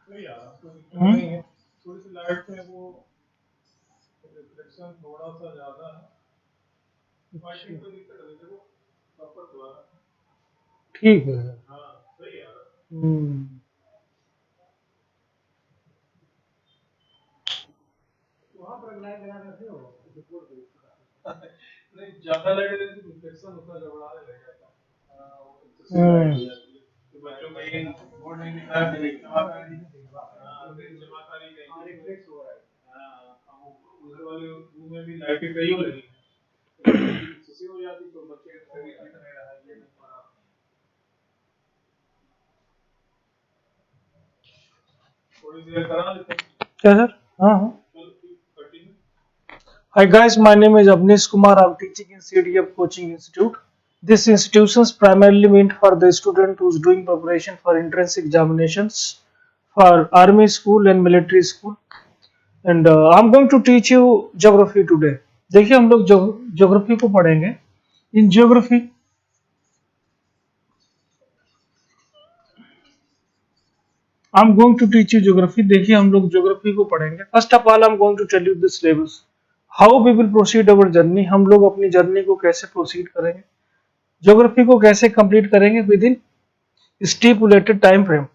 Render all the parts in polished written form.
नहीं यार, कोई दिक्कत नहीं है। थोड़ी सी लाइट में वो रिफ्लेक्शन थोड़ा सा ज्यादा है, बाकी कोई दिक्कत नहीं। देखो प्रॉपर दोबारा ठीक है। हाँ सही है यार। वहाँ पर लाइट लगा रखे हो रिपोर्ट पे। नहीं ज्यादा लाइट लगे तो रिफ्लेक्शन उतना गड़बड़ाने लग जाता है। तो बच्चों का ये बोर्ड नहीं दिखा है, जमाकारी जमाकारी नहीं रिफ्लेक्ट हो रहा है। हाँ, अब उधर वाले रूम में भी लाइटें कई हो रही हैं, किसी हो जाती तो बच्चे कभी दिख नहीं रहा है, ये नहीं पा रहा। थोड़ी देर करा लेते हैं। क्या सर? हाँ हाँ। Hi guys, my name is Avnish Kumar. I'm teaching in CDF Coaching Institute. This institution is primarily meant for the student who's doing preparation for entrance examinations for army school and military school. And I'm going to teach you geography today. देखिए हम लोग geography को पढ़ेंगे. In geography, I'm going to teach you geography. देखिए हम लोग geography को पढ़ेंगे. First of all, I'm going to tell you the syllabus. How we will proceed our journey. हम लोग अपनी जर्नी को कैसे प्रोसीड करेंगे, ज्योग्राफी को कैसे कंप्लीट करेंगे with in stipulated time frame.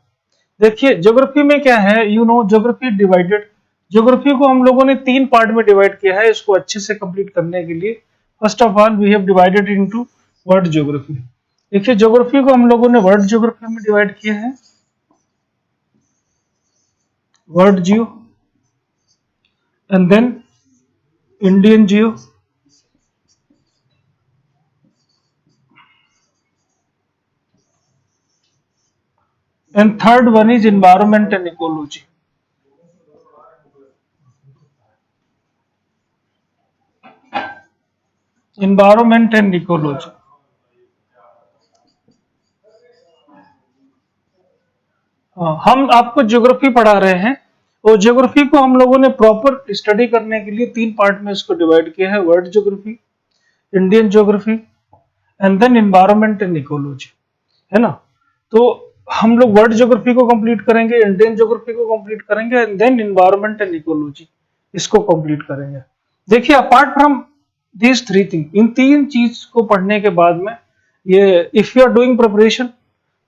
देखिए ज्योग्राफी में क्या है, you know geography divided. Geography को हम लोगों ने 3 पार्ट में डिवाइड किया है इसको अच्छे से कंप्लीट करने के लिए. First of all we have divided into world geography. देखिए ज्योग्राफी को हम लोगों ने वर्ल्ड ज्योग्राफी में डिवाइड किया है. World geo and then Indian geo and third one is environment and ecology. Environment and ecology. हम आपको ज्योग्राफी पढ़ा रहे हैं और ज्योग्राफी को हम लोगों ने प्रॉपर स्टडी करने के लिए 3 पार्ट में इसको डिवाइड किया है. World geography, Indian geography and then environment and ecology, है ना. तो हम लोग वर्ल्ड ज्योग्राफी को कंप्लीट करेंगे, इंडियन ज्योग्राफी को कंप्लीट करेंगे and then environment and ecology इसको कंप्लीट करेंगे. देखिए अपार्ट फ्रॉम दीज 3 थिंग, इन 3 चीज को पढ़ने के बाद में ये if you are doing preparation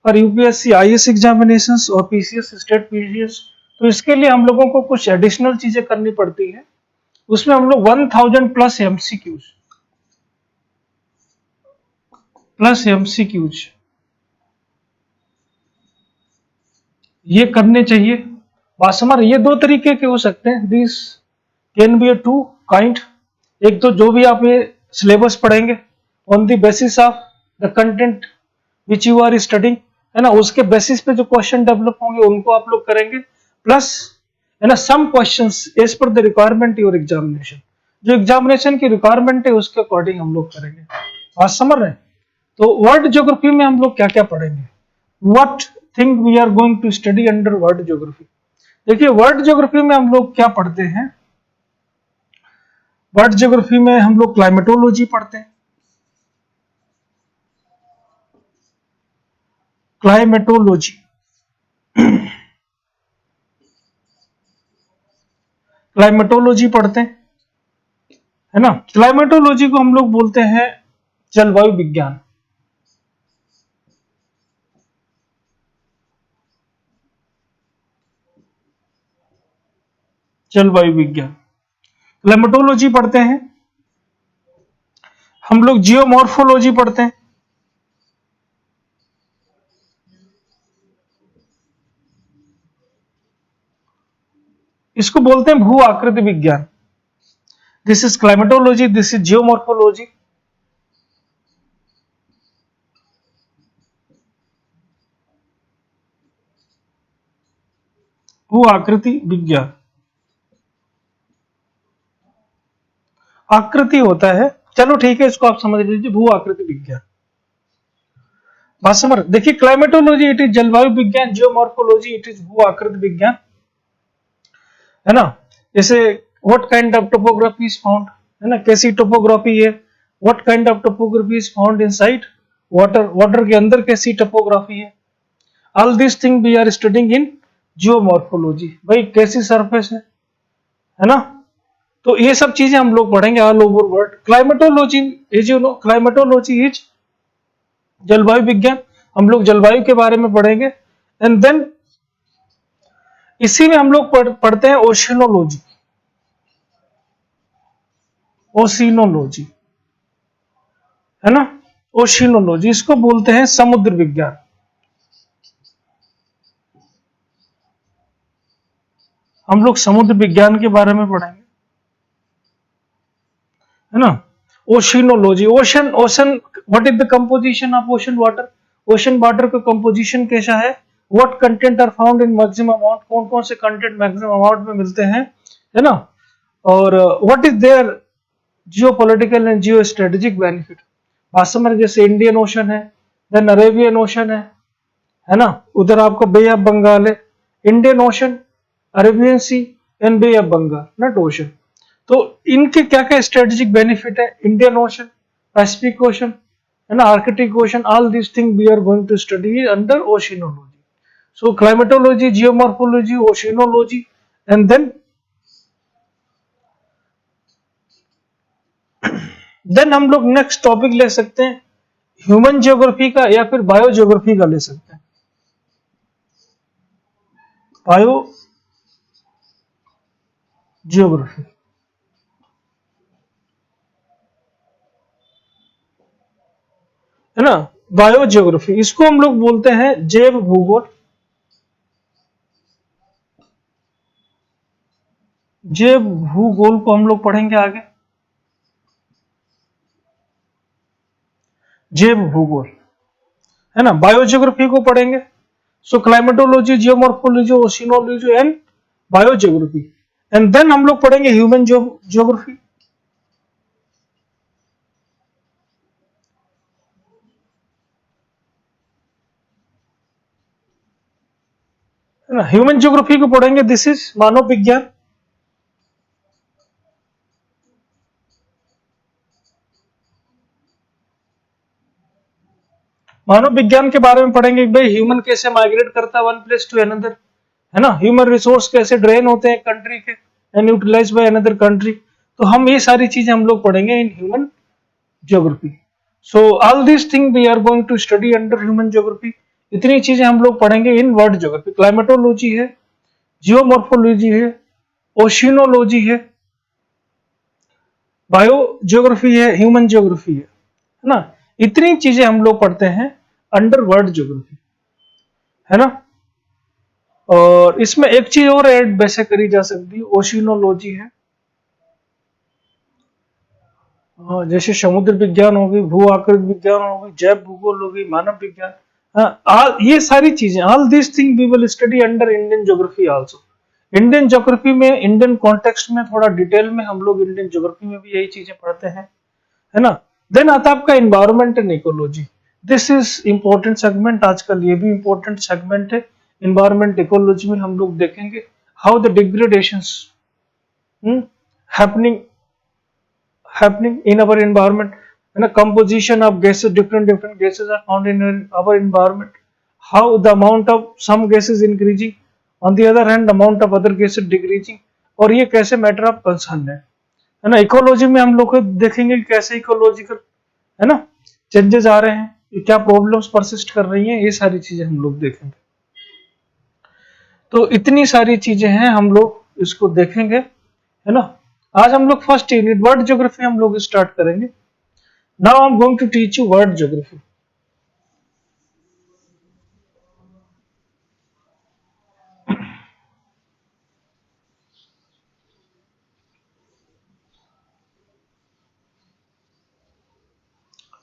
for UPSC IAS examinations और पीसीएस स्टेट पीसीएस, तो इसके लिए हम लोगों को कुछ एडिशनल चीजें करनी पड़ती है. उसमें हम लोग 1000 ये करने चाहिए. बात समझ, ये 2 तरीके के हो सकते हैं. This can be a 2 kind. एक तो जो भी आप ये सिलेबस पढ़ेंगे on the basis of the content which you are studying, है ना, उसके बेसिस पे जो क्वेश्चन डेवलप होंगे उनको आप लोग करेंगे. प्लस है ना some questions as per the requirement your examination, जो एग्जामिनेशन की रिक्वायरमेंट है उसके अकॉर्डिंग हम लोग करेंगे. बात समझ रहे हैं. तो वर्ल्ड ज्योग्राफी में हम लोग क्या क्या पढ़ेंगे, what thing we are going to study under world geography. देखिए वर्ल्ड ज्योग्राफी में हम लोग क्या पढ़ते हैं. वर्ल्ड ज्योग्राफी में हम लोग क्लाइमेटोलॉजी पढ़ते हैं. क्लाइमेटोलॉजी क्लाइमेटोलॉजी पढ़ते हैं, है ना. क्लाइमेटोलॉजी को हम लोग बोलते हैं जलवायु विज्ञान. जलवायु विज्ञान क्लाइमेटोलॉजी पढ़ते हैं. हम लोग जियोमॉर्फोलॉजी पढ़ते हैं. इसको बोलते हैं भू आकृति विज्ञान. This is climatology, this is geomorphology. भू आकृति विज्ञान, आकृति होता है, चलो ठीक है इसको आप समझ लीजिए भू आकृति विज्ञान. बात समझ. देखिए क्लाइमेटोलॉजी इट इज जलवायु विज्ञान, जियोमॉर्फोलॉजी इट इज भू आकृति विज्ञान, है ना. जैसे what kind of topography is found, है ना, कैसी टोपोग्राफी है. What kind of topography is found inside water, water के अंदर कैसी टोपोग्राफी है. All this thing we are studying in geomorphology, भाई कैसी सरफेस है ना। तो ये सब चीजें हम लोग पढ़ेंगे all over world. Climatology, is you know climatology is जलवायु विज्ञान, हम लोग जलवायु के बारे में पढ़ेंगे। एंड देन इसी में हम लोग पढ़ते हैं ओशिनोलॉजी, ओशिनोलॉजी है ना। ओशिनोलॉजी इसको बोलते हैं समुद्र विज्ञान। हम लोग समुद्र विज्ञान के बारे में पढ़ेंगे, है ना। Oceanology, ocean, ocean what is the composition of ocean water, ocean water का कंपोजिशन कैसा है, what content are found in maximum amount, कौन कौन से कंटेंट मैक्सिमम अमाउंट में मिलते हैं, है ना। और what is their geo political and geo strategic benefit. भाषा में जैसे इंडियन ओशन है, देन अरेबियन ओशन है ना, उधर आपका बे ऑफ बंगाल है, Indian Ocean, Arabian Sea and Bay of Bengal, not ocean. तो इनके क्या क्या स्ट्रेटेजिक बेनिफिट है, इंडियन ओशन, पैसिफिक ओशन, है ना, Arctic Ocean, all this thing we are going to study under oceanology. So climatology, geomorphology, oceanology, and then हम लोग next topic ले सकते हैं ह्यूमन जियोग्राफी का या फिर बायो जियोग्राफी का ले सकते हैं। बायो जियोग्राफी, है ना, बायो जियोग्राफी इसको हम लोग बोलते हैं जैव भूगोल। जैव भूगोल को हम लोग पढ़ेंगे आगे, जैव भूगोल, है ना। बायो जियोग्राफी को पढ़ेंगे, so climatology, geomorphology, oceanology and bio geography. And then हम लोग पढ़ेंगे ह्यूमन जियोग्राफी, है ना। ह्यूमन जियोग्राफी को पढ़ेंगे, दिस इज मानव विज्ञान। मानव विज्ञान के बारे में पढ़ेंगे भाई ह्यूमन कैसे माइग्रेट करता है वन प्लेस टू अनदर, है ना। ह्यूमन रिसोर्स कैसे ड्रेन होते हैं कंट्री के and utilise by another country. तो हम ये सारी चीजें हम लोग पढ़ेंगे in human geography. So all this thing we are going to study under human geography. इतनी चीजें हम लोग पढ़ेंगे इन वर्ल्ड जियोग्राफी। क्लाइमेटोलॉजी है, जियोमॉर्फोलॉजी है, ओशिनोलॉजी है, बायो जियोग्राफी है, ह्यूमन जियोग्राफी है ना। इतनी चीजें हम लोग पढ़ते हैं अंडर वर्ल्ड जियोग्राफी, है ना। और इसमें एक चीज और ऐड वैसे करी जा सकती है, ओशिनोलॉजी है, जैसे समुद्र विज्ञान हो गई, भू आकृति विज्ञान हो गई, जैव भूगोल हो गई, मानव विज्ञान, ये सारी चीजें, all this thing we will study under Indian geography also. Indian geography में, इंडियन कॉन्टेक्स्ट में थोड़ा डिटेल में हम लोग इंडियन ज्योग्राफी में भी यही चीजें पढ़ते हैं, है ना। देन आता है आपका environment and ecology, this is important segment, आजकल ये भी इंपॉर्टेंट सेगमेंट है। इन्वायरमेंट इकोलॉजी में हम लोग देखेंगे how the डिग्रेडेशंस happening happening in our environment, and a composition of gases, different gases are found in our environment, how the amount of some gases increasing, on the other hand amount of other gases decreasing, और ये कैसे matter of concern है ना। Ecology में हम लोग देखेंगे कैसे इकोलॉजिकल, है ना, चेंजेस आ रहे हैं, ये क्या प्रॉब्लम्स परसिस्ट कर रही हैं, ये सारी चीजें हम लोग देखेंगे। तो इतनी सारी चीजें हैं, हम लोग इसको देखेंगे, है ना। आज हम लोग फर्स्ट यूनिट वर्ल्ड ज्योग्राफी हम लोग स्टार्ट करेंगे। Now I am going to teach you world geography.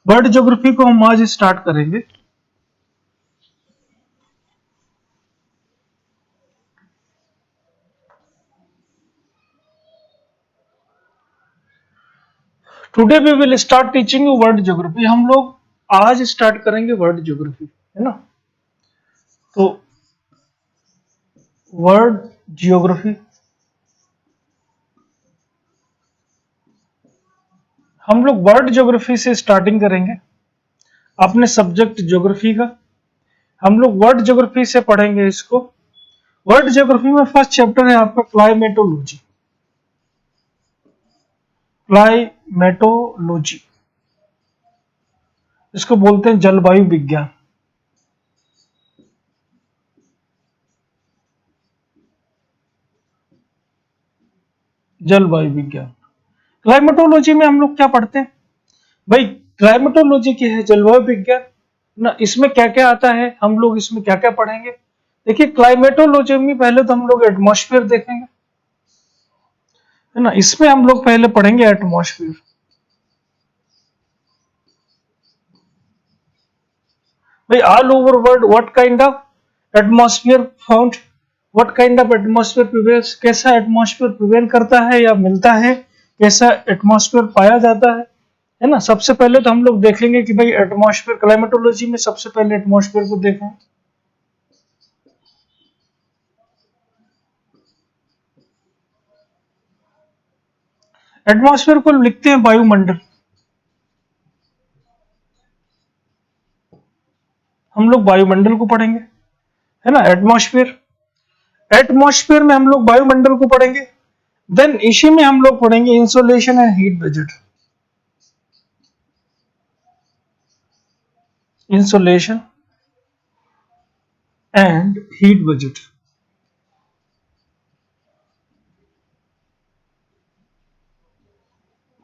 World geography को हम आज स्टार्ट करेंगे। Today we will start teaching you world geography. हम लोग आज स्टार्ट करेंगे वर्ल्ड ज्योग्राफी, है ना। तो वर्ल्ड जियोग्राफी हम लोग वर्ल्ड ज्योग्राफी से स्टार्टिंग करेंगे, अपने सब्जेक्ट ज्योग्राफी का। हम लोग वर्ल्ड ज्योग्राफी से पढ़ेंगे इसको, वर्ल्ड ज्योग्राफी में फर्स्ट चैप्टर है आपका क्लाइमेटोलॉजी। क्लाइमेटोलॉजी इसको बोलते हैं जलवायु विज्ञान। जलवायु विज्ञान। क्लाइमेटोलॉजी में हम लोग क्या पढ़ते हैं भाई? क्लाइमेटोलॉजी क्या है? जलवायु विज्ञान ना। इसमें क्या क्या आता है, हम लोग इसमें क्या क्या पढ़ेंगे? देखिए क्लाइमेटोलॉजी में पहले तो हम लोग एटमॉस्फेयर देखेंगे, है ना। इसमें हम लोग पहले पढ़ेंगे एटमॉस्फेयर। भाई all over world what kind of atmosphere found, what kind of atmosphere prevails, कैसा एटमॉस्फेयर प्रिवेल करता है या मिलता है, कैसा एटमॉस्फेयर पाया जाता है ना। सबसे पहले तो हम लोग देखेंगे कि भाई एटमॉस्फेयर, क्लाइमेटोलॉजी में सबसे पहले एटमॉस्फेयर को देखें। एटमॉस्फेयर को लिखते हैं वायुमंडल। हम लोग वायुमंडल को पढ़ेंगे, है ना। एटमॉस्फेयर, एटमॉस्फेयर में हम लोग वायुमंडल को पढ़ेंगे। देन इसी में हम लोग पढ़ेंगे insolation and heat budget. Insolation and heat budget.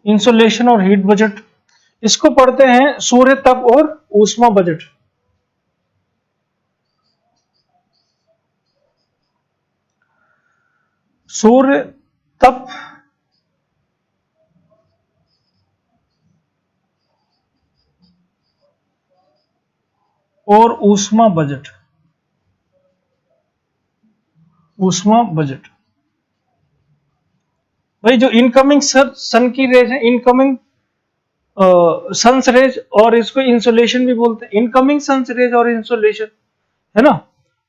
Insolation और हीट बजट, इसको पढ़ते हैं सूर्य तप और ऊष्मा बजट। सूर्य तप और ऊष्मा बजट। ऊष्मा बजट भाई जो इनकमिंग सन की रेज है, इनकमिंग सन्स रेज, और इसको इंसोलेशन भी बोलते हैं। इनकमिंग सन्स रेज और इंसोलेशन, है ना।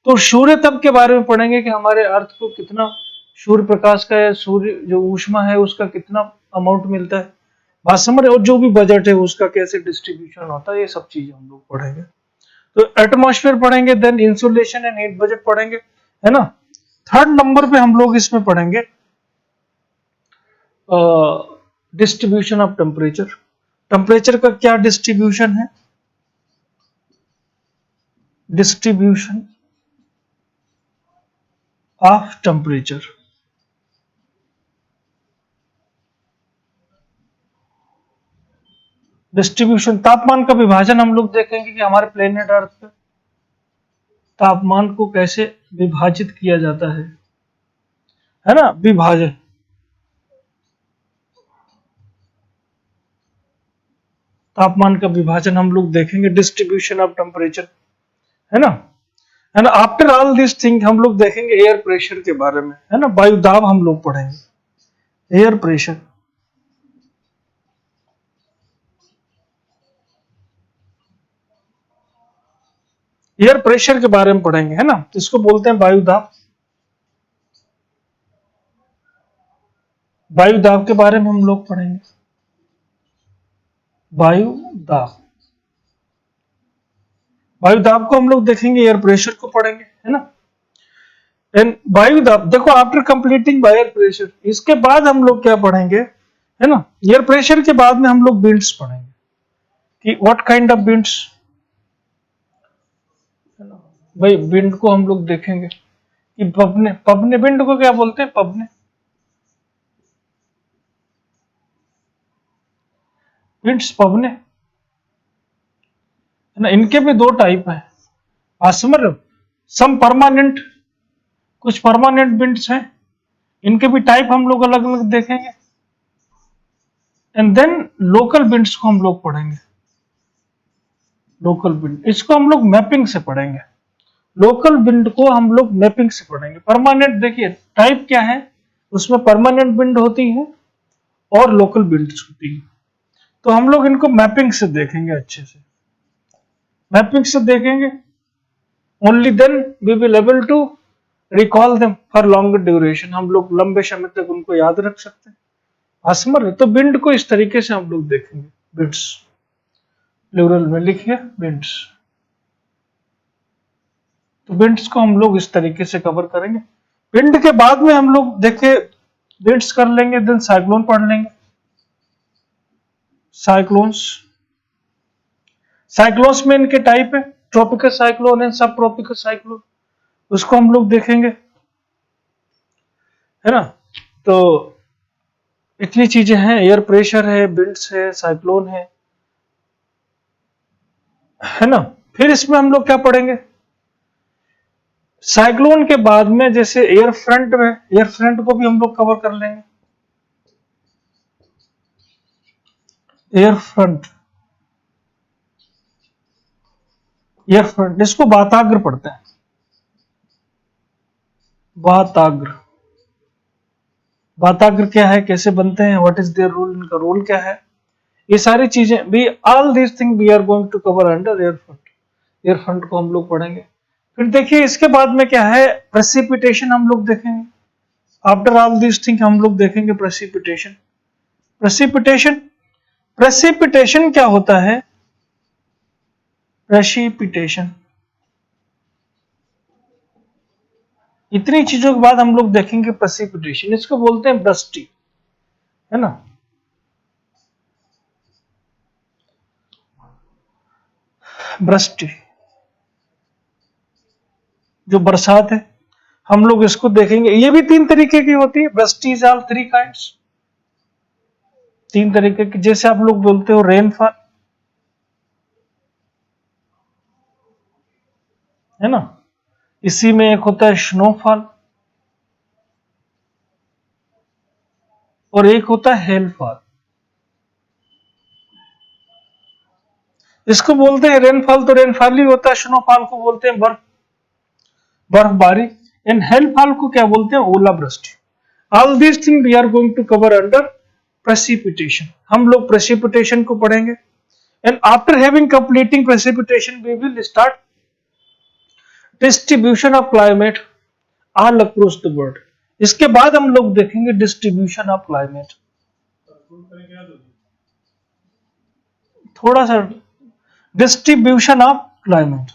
तो सूर्य तप के बारे में पढ़ेंगे कि हमारे अर्थ को कितना सूर्य प्रकाश का या सूर्य जो ऊष्मा है उसका कितना अमाउंट मिलता है, बात समझ रहे हो? और जो भी बजट है उसका कैसे डिस्ट्रीब्यूशन होता है, ये सब चीजें हम लोग पढ़ेंगे। तो एटमॉस्फेयर पढ़ेंगे, then insulation and heat budget पढ़ेंगे, है ना। थर्ड नंबर पे हम लोग इसमें पढ़ेंगे डिस्ट्रीब्यूशन ऑफ टेम्परेचर। टेम्परेचर का क्या डिस्ट्रीब्यूशन है? Distribution of temperature. डिस्ट्रीब्यूशन, तापमान का विभाजन हम लोग देखेंगे कि हमारे प्लेनेट अर्थ पे तापमान को कैसे विभाजित किया जाता है ना। विभाजन, तापमान का विभाजन हम लोग देखेंगे, डिस्ट्रीब्यूशन ऑफ टेम्परेचर, है ना। And after all this thing हम लोग देखेंगे एयर प्रेशर के बारे में, है ना। वायु दाब हम लोग पढ़ेंगे, एयर प्रेशर। एयर प्रेशर के बारे में पढ़ेंगे, है ना। इसको बोलते हैं वायु दाब। वायु दाब के बारे में हम लोग पढ़ेंगे, वायु दाब। वायु दाब को हम लोग देखेंगे, एयर प्रेशर को पढ़ेंगे, है ना। एंड वायु दाब देखो, आफ्टर कंप्लीटिंग एयर प्रेशर, इसके बाद हम लोग क्या पढ़ेंगे, है ना। एयर प्रेशर के बाद में हम लोग विंड्स पढ़ेंगे कि व्हाट काइंड ऑफ विंड्स, है ना। भाई विंड को हम लोग देखेंगे कि पबने, पबने विंड को क्या बोलते हैं? पबने, विंड्स पबने, है ना। इनके भी दो टाइप है, आसमर सम परमानेंट, कुछ परमानेंट विंड्स हैं, इनके भी टाइप हम लोग अलग अलग देखेंगे। एंड देन लोकल विंड्स को हम लोग पढ़ेंगे। लोकल विंड, इसको हम लोग मैपिंग से पढ़ेंगे। लोकल विंड को हम लोग मैपिंग से पढ़ेंगे। परमानेंट देखिए टाइप क्या है, उसमें परमानेंट विंड होती है और लोकल विंड्स होती है। तो हम लोग इनको मैपिंग से देखेंगे, अच्छे से मैपिंग से देखेंगे। Only then we will able to recall them for longer duration, हम लोग लंबे समय तक उनको याद रख सकते हैं। आसमर है तो विंड को इस तरीके से हम लोग देखेंगे। विंड्स प्लूरल में लिखिए, विंड्स। तो विंड्स को हम लोग इस तरीके से कवर करेंगे। विंड के बाद में हम लोग देखे विंड्स कर लेंगे, देन साइक्लोन पढ़ लेंगे। साइक्लोन्स, साइक्लोन्स में इनके टाइप है, ट्रॉपिकल साइक्लोन एंड सब ट्रॉपिकल साइक्लोन, उसको हम लोग देखेंगे, है ना। तो इतनी चीजें हैं, एयर प्रेशर है, विंड्स है, साइक्लोन है ना। फिर इसमें हम लोग क्या पढ़ेंगे, साइक्लोन के बाद में जैसे एयर फ्रंट में, एयर फ्रंट को भी हम लोग कवर कर लेंगे। एयर फ्रंट, एयर फ्रंट इसको वाताग्र पढ़ते हैं, वाताग्र। वाताग्र क्या है, कैसे बनते हैं, व्हाट इज देयर रोल, इनका रोल क्या है, ये सारी चीजें भी, all this thing we are going to cover under air front. Air front को हम लोग पढ़ेंगे। फिर देखिए इसके बाद में क्या है, प्रेसिपिटेशन हम लोग देखेंगे। आफ्टर ऑल दिस थिंग हम लोग देखेंगे प्रेसिपिटेशन। प्रेसिपिटेशन, प्रेसिपिटेशन क्या होता है, प्रेसिपिटेशन, इतनी चीजों के बाद हम लोग देखेंगे प्रेसिपिटेशन। इसको बोलते हैं वृष्टि, है ना। वृष्टि जो बरसात है, हम लोग इसको देखेंगे। ये भी तीन तरीके की होती है, वृष्टि इज ऑल थ्री काइंड्स, तीन तरीके की। जैसे आप लोग बोलते हो रेनफॉल, है ना, इसी में एक होता है स्नोफॉल और एक होता है हेलफॉल। इसको बोलते हैं रेनफॉल, तो रेनफॉल ही होता है। स्नोफॉल को बोलते हैं बर्फबारी। एंड हेलफॉल को क्या बोलते हैं, ओलावृष्टि। All this thing we are going to cover under precipitation. हम लोग प्रेसिपिटेशन को पढ़ेंगे। And after having completing precipitation we will start distribution of climate all across the world. इसके बाद हम लोग देखेंगे डिस्ट्रीब्यूशन ऑफ क्लाइमेट, थोड़ा सा डिस्ट्रीब्यूशन ऑफ क्लाइमेट,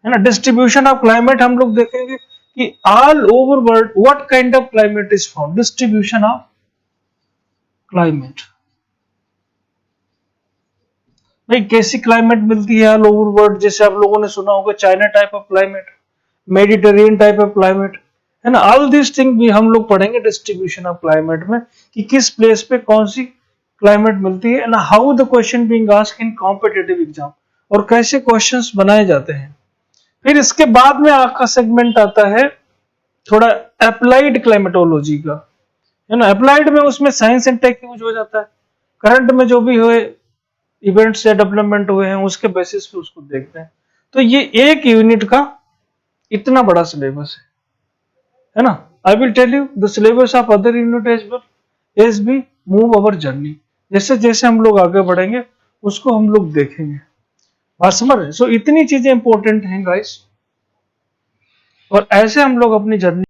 है ना। डिस्ट्रीब्यूशन ऑफ क्लाइमेट हम लोग देखेंगे कि all over world what kind of climate is found, distribution of climate. भाई कैसी क्लाइमेट मिलती है ऑल ओवर वर्ल्ड, जैसे आप लोगों ने सुना होगा China type of climate, Mediterranean type of climate, है ना। ऑल दिस थिंग भी हम लोग पढ़ेंगे डिस्ट्रीब्यूशन ऑफ क्लाइमेट में, कि किस प्लेस पे कौन सी क्लाइमेट मिलती है, and how the question being asked in competitive exam, और कैसे क्वेश्चंस बनाए जाते हैं। फिर इसके बाद में आपका सेगमेंट आता है थोड़ा अप्लाइड क्लाइमेटोलॉजी का, है ना। अप्लाइड में उसमें साइंस एंड टेक यूज हो जाता है, करंट में जो भी हुए इवेंट्स या डेवलपमेंट हुए हैं उसके बेसिस पे उसको देखते हैं। तो ये एक यूनिट का इतना बड़ा सिलेबस है ना। I will tell you the syllabus of other unit as we move our journey. जैसे जैसे हम लोग आगे बढ़ेंगे उसको हम लोग देखेंगे, बात समझ रहे। सो इतनी चीजें इंपॉर्टेंट हैं गाइस, और ऐसे हम लोग अपनी जर्नी